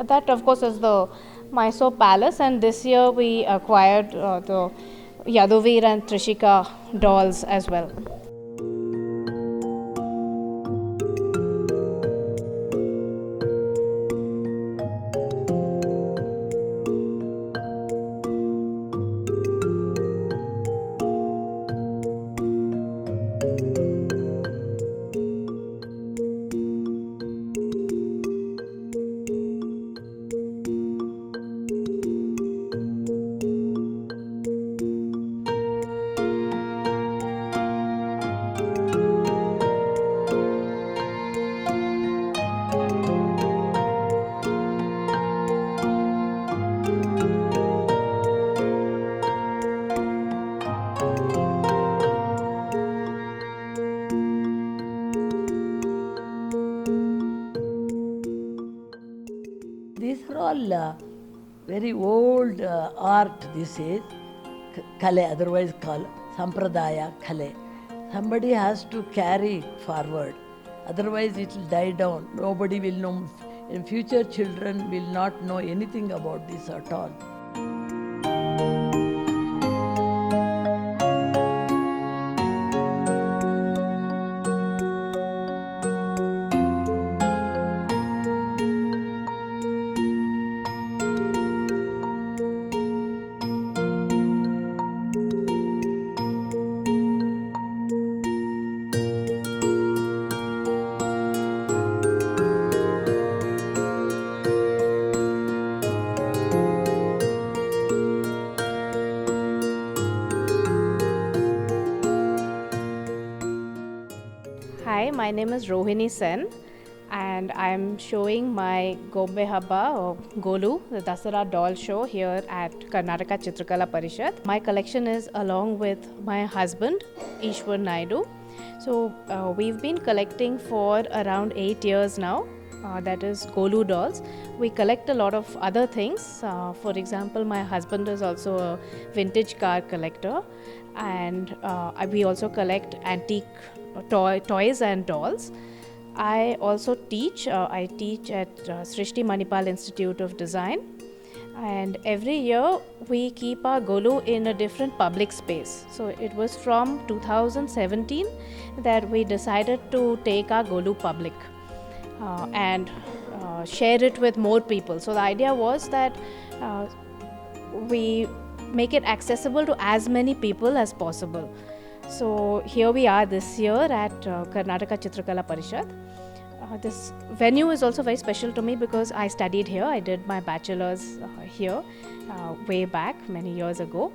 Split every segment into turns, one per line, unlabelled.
That, of course, is the Mysore Palace, and this year we acquired the Yaduvir and Trishika dolls as well.
These are all very old art. This is Kale, otherwise called Sampradaya Kale. Somebody has to carry it forward, otherwise it will die down. Nobody will know. In future, children will not know anything about this at all.
Hi, my name is Rohini Sen, and I'm showing my Gombe Habba or Golu, the Dasara doll show here at Karnataka Chitrakala Parishad. My collection is along with my husband, Ishwar Naidu. So we've been collecting for around 8 years now. That is Golu dolls. We collect a lot of other things. For example, my husband is also a vintage car collector, and we also collect antique toys and dolls. I also teach. I teach at Srishti Manipal Institute of Design, and every year we keep our Golu in a different public space. So it was from 2017 that we decided to take our Golu public and share it with more people. So the idea was that we make it accessible to as many people as possible. So here we are this year at Karnataka Chitrakala Parishad. This venue is also very special to me because I studied here. I did my bachelor's here way back many years ago.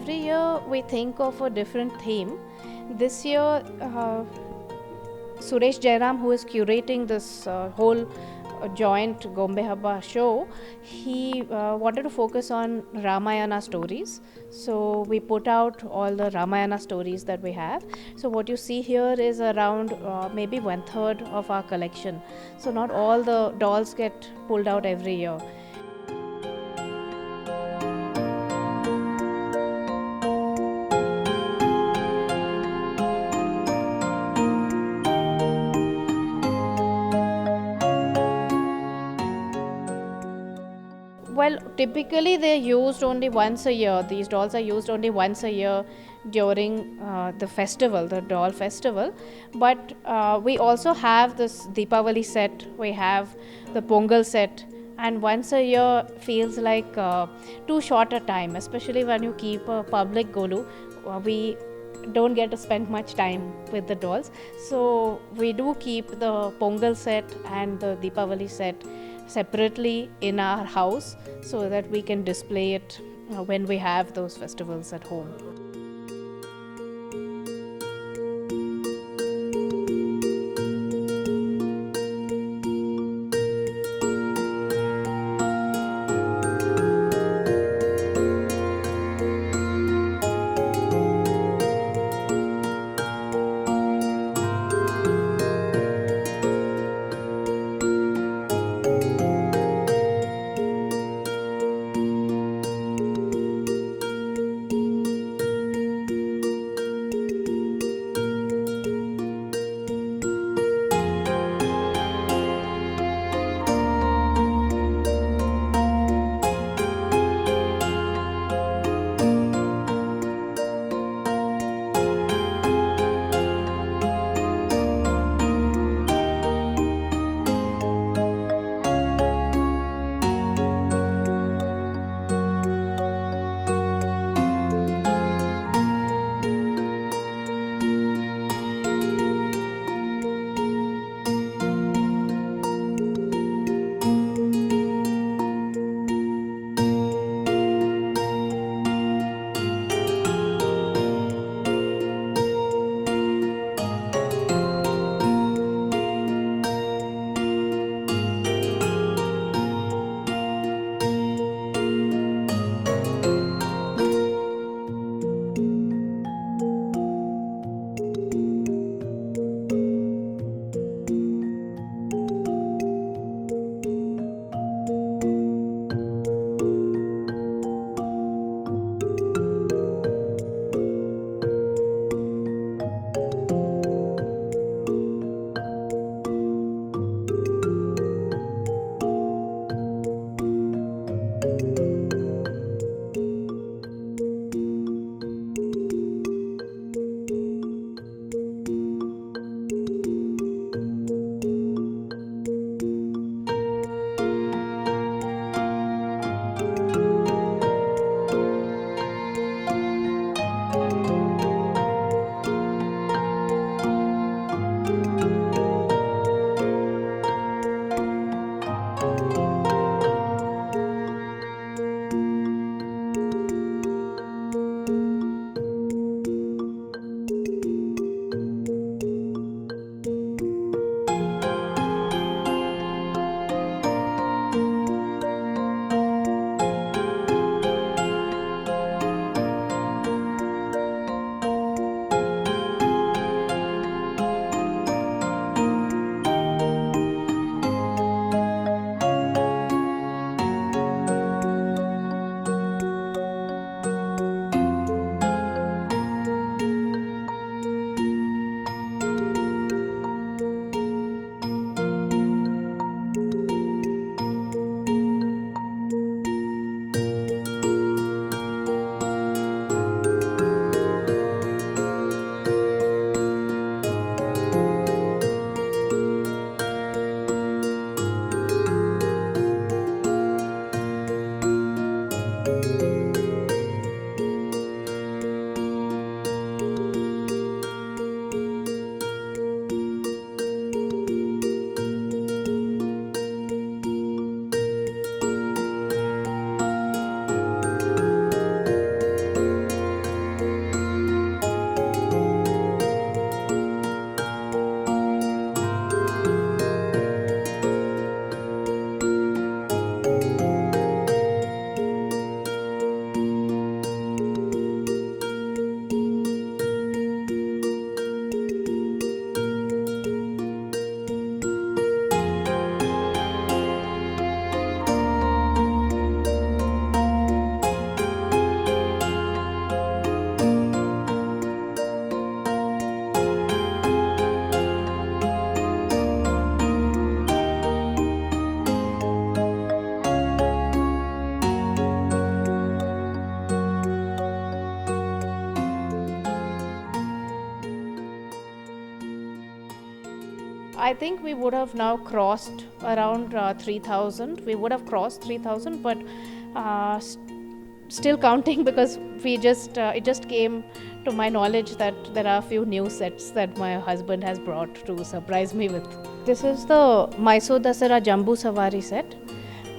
every year we think of a different theme. This year, Suresh Jairam, who is curating this whole joint Gombe Habba show, he wanted to focus on Ramayana stories. So we put out all the Ramayana stories that we have. So what you see here is around maybe 1/3 of our collection. So not all the dolls get pulled out every year. Well, typically they're used only once a year. These dolls are used only once a year during the festival, the doll festival. But we also have this Deepavali set, we have the Pongal set, and once a year feels like too short a time, especially when you keep a public Golu. We don't get to spend much time with the dolls. So we do keep the Pongal set and the Deepavali set separately in our house so that we can display it when we have those festivals at home. I think we would have now crossed around 3,000. We would have crossed 3,000, but uh, still counting because we just it just came to my knowledge that there are a few new sets that my husband has brought to surprise me with. This is the Mysore Dasara Jambu Savari set,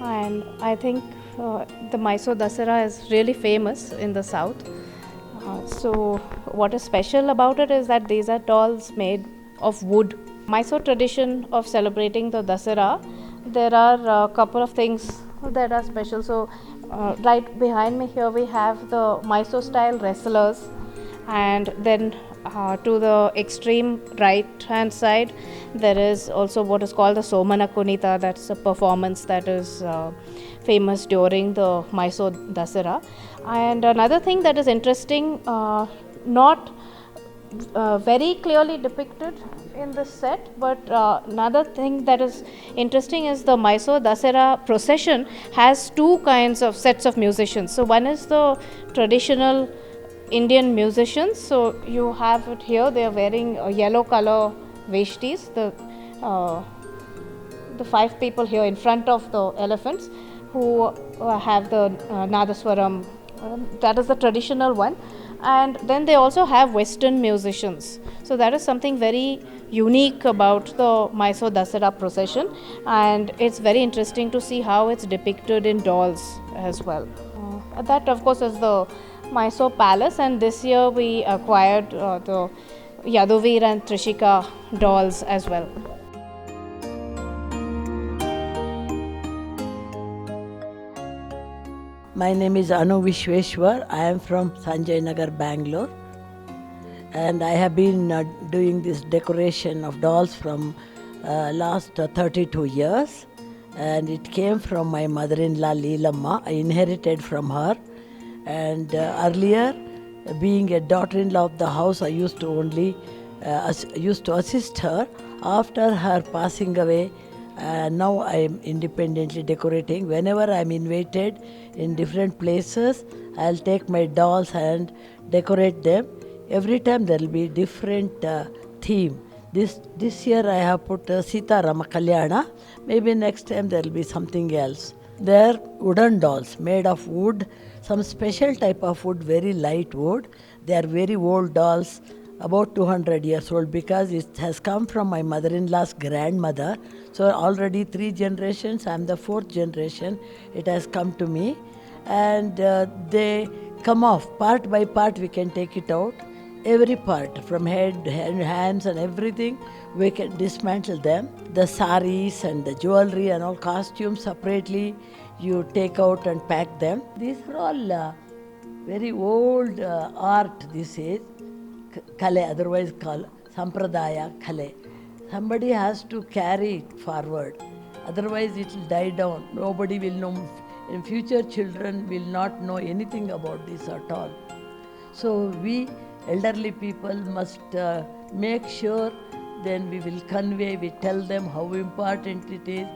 and I think the Mysore Dasara is really famous in the south. So, what is special about it is that these are dolls made of wood. Mysore tradition of celebrating the Dasara, there are a couple of things that are special. So, right behind me here we have the Mysore style wrestlers, and then to the extreme right hand side there is also what is called the Somana Kunita. That's a performance that is famous during the Mysore Dasara. And another thing that is interesting, not very clearly depicted in this set, but another thing that is interesting is the Mysore Dasara procession has two kinds of sets of musicians. So one is the traditional Indian musicians. So you have it here. They are wearing yellow color veshtis. The five people here in front of the elephants who have the Nadaswaram. That is the traditional one. And then they also have Western musicians. So that is something very unique about the Mysore Dasara procession, and it's very interesting to see how it's depicted in dolls as well. That of course is the Mysore Palace, and this year we acquired the Yaduvir and Trishika dolls as well.
My name is Anu Vishweshwar. I am from Sanjay Nagar, Bangalore. And I have been doing this decoration of dolls from last 32 years. And it came from my mother-in-law Leelamma. I inherited from her. And earlier, being a daughter-in-law of the house, I used to only used to assist her. After her passing away, now I am independently decorating. Whenever I am invited in different places, I'll take my dolls and decorate them. Every time there will be different theme. This year I have put Sita Rama Kalyana. Maybe next time there will be something else. They are wooden dolls made of wood, some special type of wood, very light wood. They are very old dolls, about 200 years old, because it has come from my mother-in-law's grandmother. So already 3 generations, I am the 4th generation, it has come to me. And they come off part by part. We can take it out, every part, from head, hands and everything. We can dismantle them. The saris and the jewelry and all costumes separately you take out and pack them. These are all very old art. This is Kale, otherwise called Sampradaya Kale. Somebody has to carry it forward, otherwise it will die down. Nobody will know. In future, children will not know anything about this at all. So we elderly people must make sure, then we will convey, we tell them how important it is.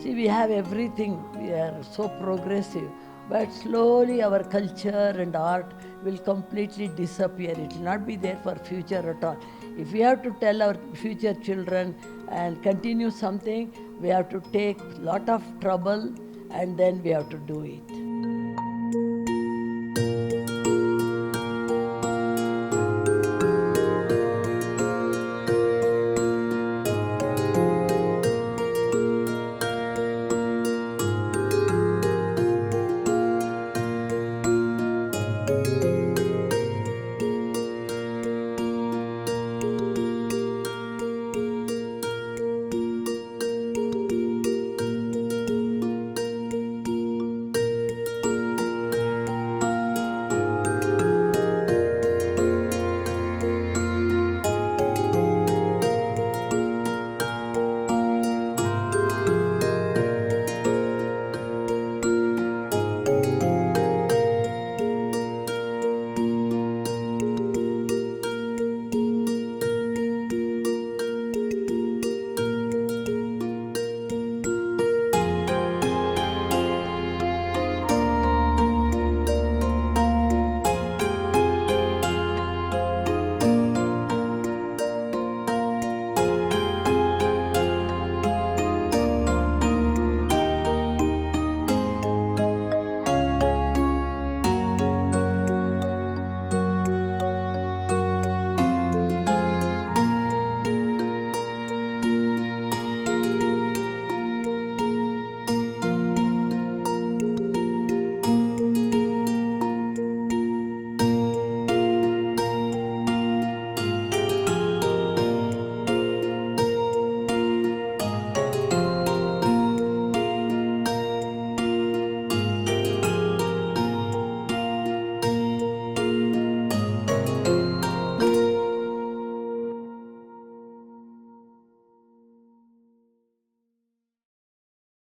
See, we have everything, we are so progressive, but slowly our culture and art will completely disappear. It will not be there for future at all. If we have to tell our future children and continue something, we have to take lot of trouble, and then we have to do it.